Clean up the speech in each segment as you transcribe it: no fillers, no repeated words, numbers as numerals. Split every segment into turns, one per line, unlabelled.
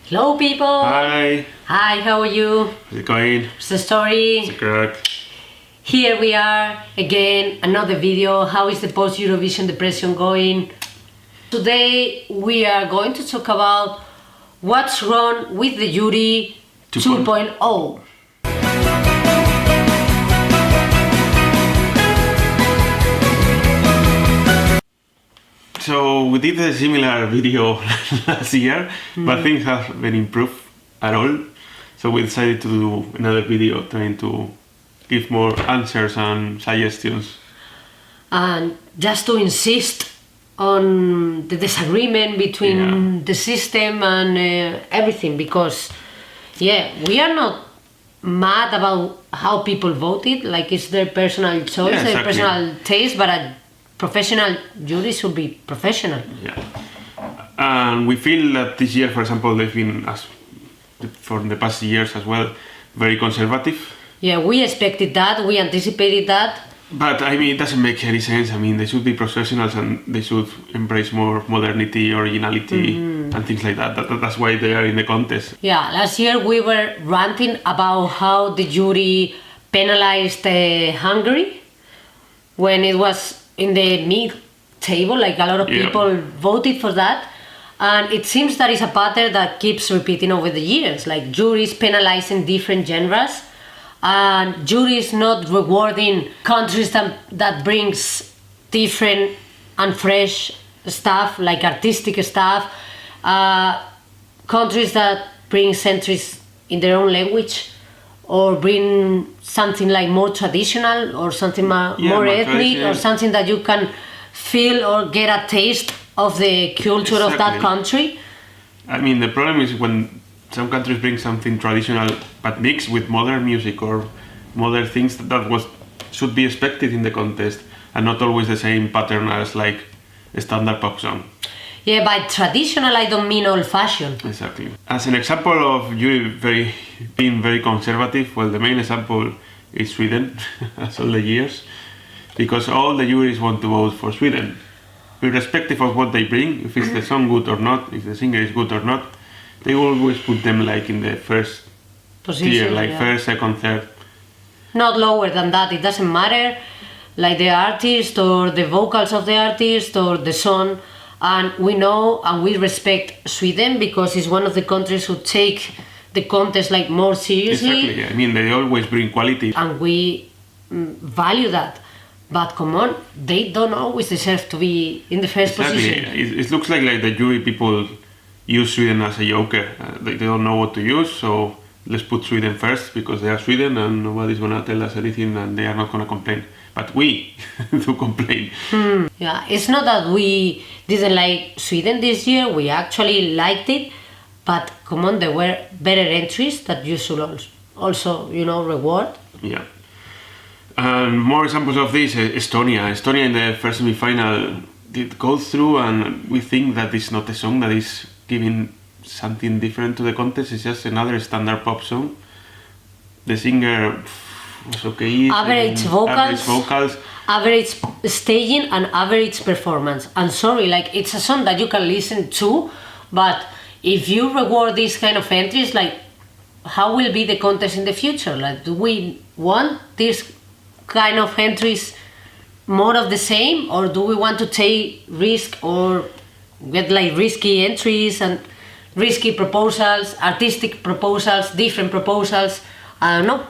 Hello people!
Hi!
Hi, how are you?
How's it going?
What's the story?
It's correct.
Here we are again, another video. How is the post-Eurovision depression going? Today we are going to talk about what's wrong with the jury 2.0.
So we did a similar video last year, but things haven't improved at all. So we decided to do another video trying to give more answers and suggestions.
And just to insist on the disagreement between the system and everything, because we are not mad about how people voted, like it's their personal choice, their personal taste, but a professional jury should be professional.
Yeah, and we feel that this year, for example, they've been, as for the past years as well, very conservative.
Yeah, we expected that, we anticipated that.
But I mean, it doesn't make any sense. I mean, they should be professionals and they should embrace more modernity, originality, and things like that. That's why they are in the contest.
Yeah, last year we were ranting about how the jury penalized Hungary when it was in the mid-table, like a lot of people voted for that. And it seems that it's a pattern that keeps repeating over the years, like juries penalizing different genres, and juries not rewarding countries that brings different and fresh stuff, like artistic stuff, countries that bring centuries in their own language, or bring something like more traditional, or something more ethnic, or something that you can feel or get a taste of the culture of that country.
I mean, the problem is when some countries bring something traditional but mixed with modern music or modern things that should be expected in the contest, and not always the same pattern as like a standard pop song.
Yeah, by traditional I don't mean old-fashioned.
Exactly. As an example of you being very conservative, well, the main example is Sweden, as all the years, because all the juries want to vote for Sweden, irrespective of what they bring, if it's the song good or not, if the singer is good or not. They always put them like in the first
position,
tier, like first, second, third.
Not lower than that, it doesn't matter, like the artist or the vocals of the artist or the song. And we know and we respect Sweden because it's one of the countries who take the contest like more seriously.
Exactly, I mean, they always bring quality.
And we value that. But come on, they don't always deserve to be in the first position.
It looks like the jury people use Sweden as a joker. They don't know what to use, so let's put Sweden first because they are Sweden and nobody's gonna tell us anything and they are not gonna complain. But we do complain.
Yeah, it's not that we didn't like Sweden this year, we actually liked it, but come on, there were better entries that you should also reward.
Yeah. And more examples of this, Estonia. Estonia in the first semi-final did go through, and we think that it's not a song that is giving something different to the contest, it's just another standard pop song. The singer was okay.
Average vocals, average staging, and average performance. And sorry, like it's a song that you can listen to, but if you reward these kind of entries, like how will be the contest in the future? Like, do we want this kind of entries more of the same, or do we want to take risk or get like risky entries and risky proposals, artistic proposals, different proposals? I don't know.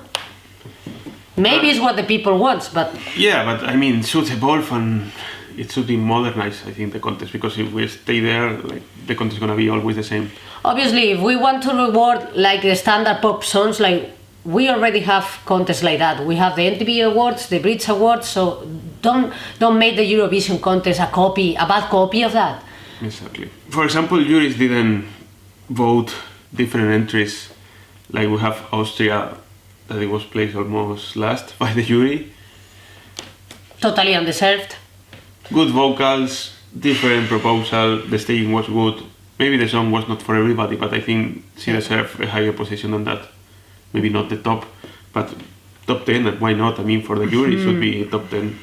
Maybe it's what the people want, but...
Yeah, but I mean, it should evolve and it should be modernized, I think, the contest, because if we stay there, like, the contest is gonna be always the same.
Obviously, if we want to reward like the standard pop songs, like we already have contests like that. We have the MTV Awards, the Brits Awards, so don't make the Eurovision contest a bad copy of that.
Exactly. For example, juries didn't vote different entries. Like we have Austria, that it was placed almost last by the jury.
Totally undeserved.
Good vocals, different proposal, the staging was good. Maybe the song was not for everybody, but I think she deserved a higher position than that. Maybe not the top, but top 10, why not? I mean, for the jury, it should be top 10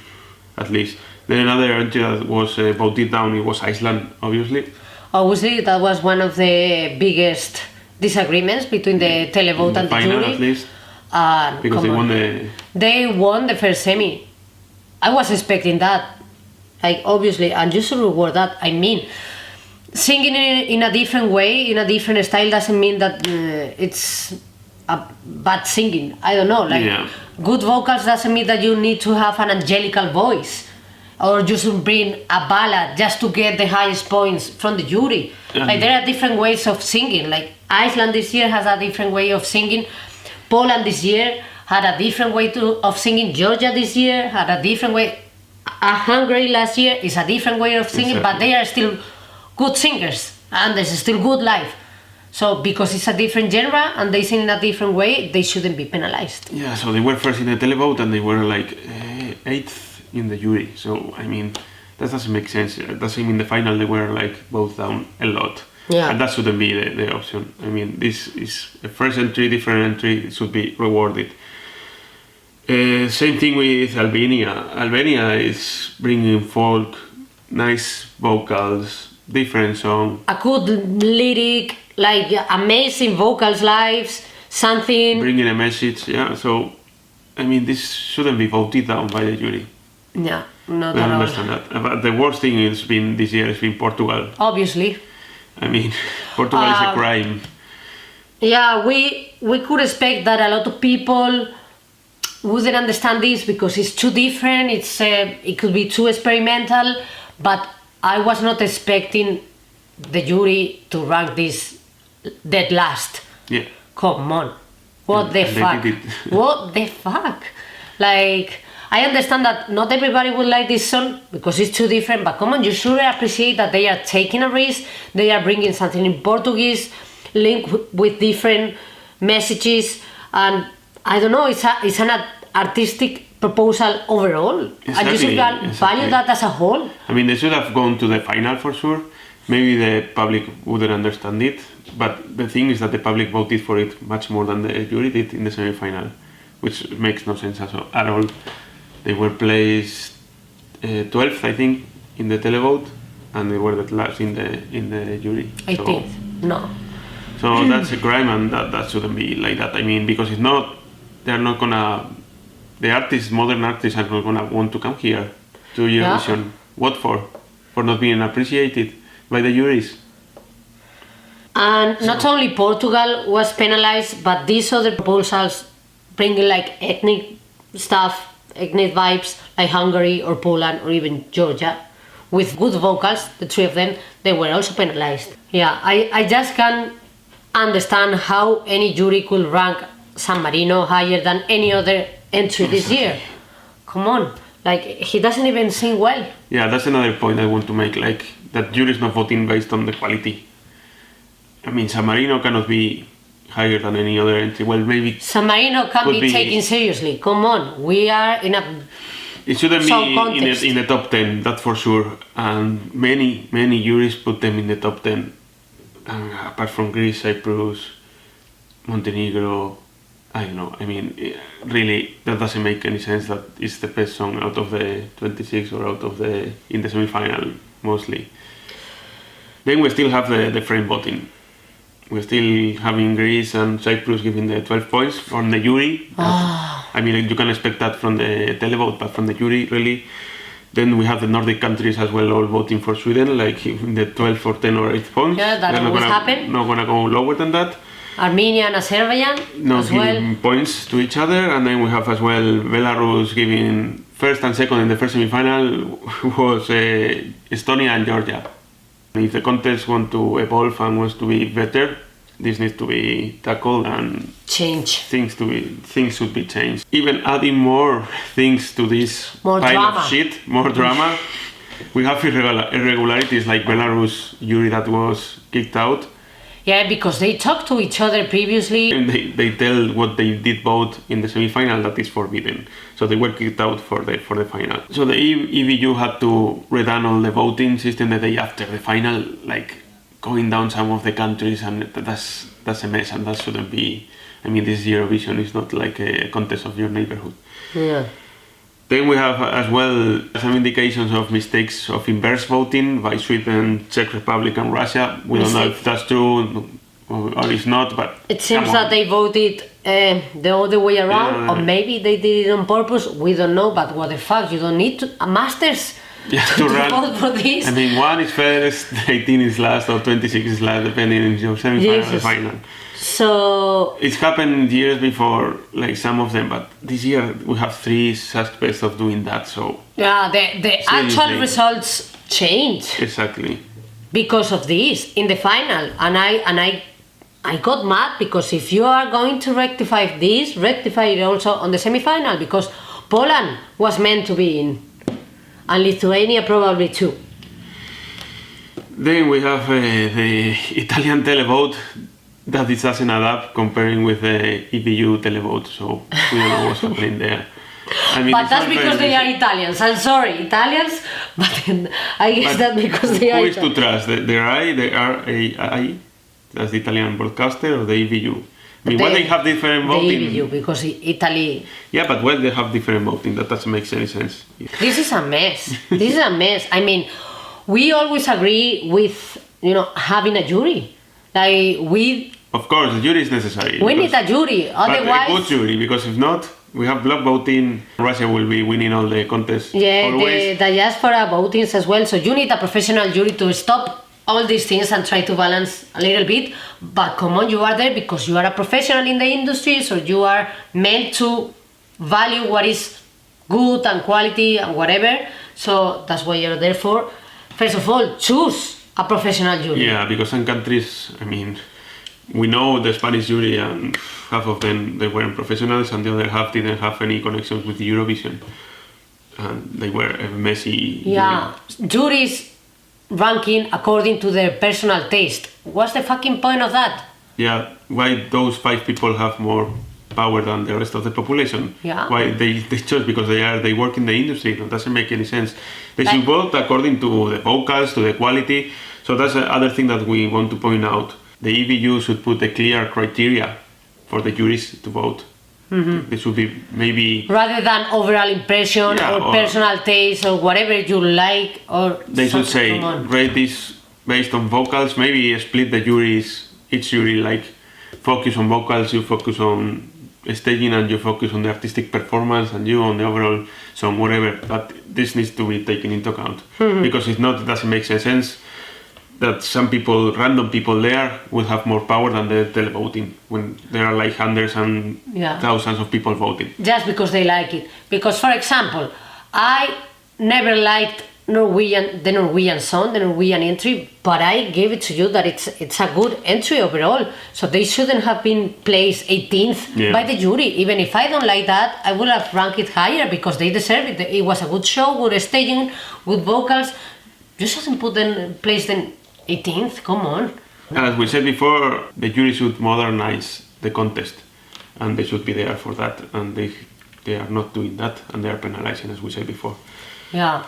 at least. Then another entry that was voted down, it was Iceland, obviously.
Obviously, that was one of the biggest disagreements between the televote
the
and the
final,
jury.
at least, because
Come
they
on.
won the.
They won the first semi. I was expecting that. Like, obviously, and you should reward that. I mean, singing in a different way, in a different style, doesn't mean that it's a bad singing. I don't know. Like,
Yeah.
good vocals doesn't mean that you need to have an angelical voice. Or you should bring a ballad just to get the highest points from the jury. Like, there are different ways of singing. Like, Iceland this year has a different way of singing. Poland this year had a different way of singing. Georgia this year had a different way. Hungary last year is a different way of singing, but they are still good singers and there's still good live. So because it's a different genre and they sing in a different way, they shouldn't be penalized.
Yeah, so they were first in the televote and they were like 8th in the jury. So I mean, that doesn't make sense. It doesn't mean in the final they were like both down a lot.
Yeah.
And that shouldn't be the option. I mean, this is a first entry, different entry. It should be rewarded. Same thing with Albania. Albania is bringing folk, nice vocals, different song.
A good lyric, like amazing vocals lives, something.
Bringing a message, yeah. So, I mean, this shouldn't be voted down by the jury.
Yeah, not
I
at all.
understand that. But the worst thing has been this year has been Portugal.
Obviously.
I mean, Portugal is a crime.
Yeah, we could expect that a lot of people wouldn't understand this because it's too different. It could be too experimental, but I was not expecting the jury to rank this dead last.
Yeah.
Come on, what the
And they
fuck?
did it.
What the fuck? Like, I understand that not everybody would like this song because it's too different, but come on, you should appreciate that they are taking a risk. They are bringing something in Portuguese, linked with different messages, and I don't know, it's an artistic proposal overall. And you should
Exactly.
value that as a whole.
I mean, they should have gone to the final for sure. Maybe the public wouldn't understand it, but the thing is that the public voted for it much more than the jury did in the semi-final, which makes no sense at all. They were placed 12th, I think, in the televote, and they were the last in the jury.
18th, no.
So that's a crime, and that shouldn't be like that. I mean, because if not, they're not gonna. The artists, modern artists, are not gonna want to come here to Eurovision.
Yeah.
What for? For not being appreciated by the juries.
And not only Portugal was penalized, but these other proposals bringing like ethnic stuff, ethnic vibes, like Hungary or Poland or even Georgia, with good vocals, the three of them, they were also penalized. Yeah, I just can't understand how any jury could rank San Marino higher than any other entry this year. Come on, like, he doesn't even sing well.
Yeah, that's another point I want to make. Like, that jury is not voting based on the quality. I mean, San Marino cannot be higher than any other entry. Well, maybe
San Marino can't
could
be taken seriously. Come on, we are in a
it shouldn't
Some
be
context.
in the top 10, that's for sure. And many juries put them in the top 10. Apart from Greece, Cyprus, Montenegro, I don't know. I mean, really, that doesn't make any sense that it's the best song out of the 26 or in the semi-final, mostly. Then we still have the frame voting. We're still having Greece and Cyprus giving the 12 points from the jury. I mean, you can expect that from the televote, but from the jury, really. Then we have the Nordic countries as well, all voting for Sweden, like in the 12 or 10 or 8 points.
Yeah, that
They're
always happen.
not gonna go lower than that.
Armenia and Azerbaijan
Not
as well.
giving points to each other, and then we have as well Belarus giving first and second in the first semi-final was Estonia and Georgia. If the contest want to evolve and wants to be better, this needs to be tackled and
Change.
things should be changed. Even adding more things to this
More
pile
drama.
of shit, more drama. We have irregularities like Belarus jury that was kicked out.
Yeah, because they talked to each other previously.
And they tell what they did vote in the semi-final that is forbidden. So they were kicked out for the final. So the EVU had to redone all the voting system the day after the final, like going down some of the countries, and that's a mess, and that shouldn't be. I mean, this Eurovision is not like a contest of your neighborhood.
Yeah.
Then we have as well some indications of mistakes of inverse voting by Sweden, Czech Republic and Russia. We don't know if that's true. or it's not. But
it seems that they voted the other way around, or maybe they did it on purpose. We don't know. But what the fuck? You don't need a masters to vote for this.
I mean, 1 is first, 18 is last, or 26 is last, depending on your semi-final or final.
So
it's happened years before, like some of them, but this year we have 3 suspects of doing that. So
yeah, the actual results change
exactly
because of this in the final, and I got mad because if you are going to rectify this, rectify it also on the semi-final, because Poland was meant to be in, and Lithuania probably too.
Then we have the Italian televote that it doesn't add up comparing with the EBU televote, so we don't know what's happening there. I mean,
but that's because they are Italians. I'm sorry, Italians, but I guess that's because they are
Italians. Who is
Italian.
to trust? The RAI, that's the Italian broadcaster, or the EBU? I mean, why they have different voting?
The EBU, because Italy...
Yeah, but why they have different voting? That doesn't make any sense.
This is a mess. This is a mess. I mean, we always agree with, having a jury. Like,
Of course, the jury is necessary.
We need a jury, otherwise...
But a good jury, because if not, we have block voting, Russia will be winning all the contests.
Yeah,
always.
the diaspora votings as well, so you need a professional jury to stop all these things and try to balance a little bit. But come on, you are there because you are a professional in the industry, so you are meant to value what is good and quality and whatever. So that's what you're there for. First of all, choose a professional jury.
Yeah, because some countries, I mean, we know the Spanish jury, and half of them, they weren't professionals, and the other half didn't have any connections with the Eurovision. And they were a messy
juries ranking according to their personal taste. What's the fucking point of that?
Yeah, why those 5 people have more power than the rest of the population?
Yeah.
Why they chose because they work in the industry? That doesn't make any sense. They should vote according to the vocals, to the quality. So that's the other thing that we want to point out. The EBU should put a clear criteria for the juries to vote. Mm-hmm. This would be maybe...
Rather than overall impression or personal taste or whatever you like, or...
They should say, rate this based on vocals, maybe split the juries, each jury, like, focus on vocals, you focus on staging, and you focus on the artistic performance, and you on the overall song, whatever. But this needs to be taken into account. Mm-hmm. Because if not, it doesn't make sense that some people, random people there, will have more power than the televoting when there are like hundreds and thousands of people voting.
Just because they like it. Because, for example, I never liked the Norwegian song, the Norwegian entry, but I gave it to you that it's a good entry overall. So they shouldn't have been placed 18th by the jury. Even if I don't like that, I would have ranked it higher because they deserve it. It was a good show, good staging, good vocals. You shouldn't place them 18th, come on.
As we said before, the jury should modernize the contest, and they should be there for that, and they are not doing that, and they are penalizing, as we said before.
Yeah,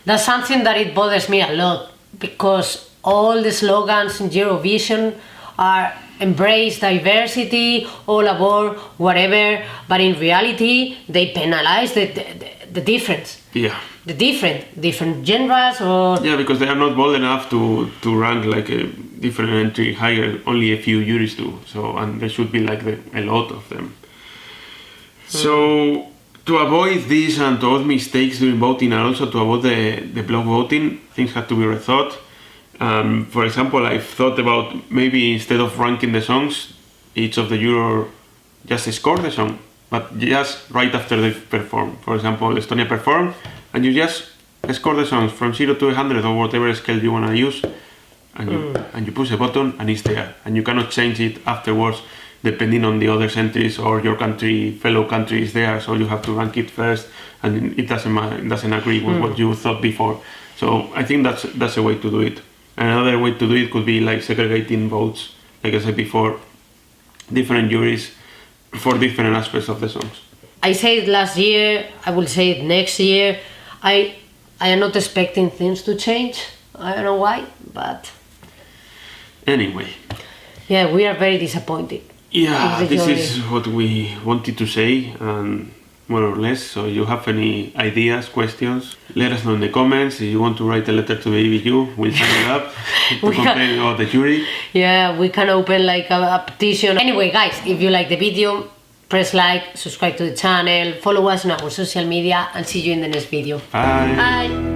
that's something that it bothers me a lot, because all the slogans in Eurovision are embrace diversity, all aboard, whatever, but in reality they penalize the difference.
Yeah.
The different genres, or...
Yeah, because they are not bold enough to rank like a different entry higher, only a few juries do, so, and there should be like a lot of them. So, to avoid this and to avoid mistakes during voting, and also to avoid the block voting, things have to be rethought. For example, I've thought about maybe instead of ranking the songs, each of the jurors just score the song, but just right after they perform. For example, Estonia performed, and you just score the songs from 0 to 100 or whatever scale you want to use, and you push a button and it's there, and you cannot change it afterwards depending on the other entries or your fellow country is there, so you have to rank it first, and it doesn't agree with what you thought before. So I think that's a way to do it. Another way to do it could be like segregating votes, like I said before, different juries for different aspects of the songs.
I said it last year, I will say it next year. I am not expecting things to change. I don't know why, but...
Anyway.
Yeah, we are very disappointed.
Yeah, this is what we wanted to say, and more or less. So you have any ideas, questions, let us know in the comments. If you want to write a letter to the EBU, we'll sign it up to complain about the jury.
Yeah, we can open like a petition. Anyway, guys, if you like the video, press like, subscribe to the channel, follow us on our social media, and see you in the next video.
Bye.
Bye.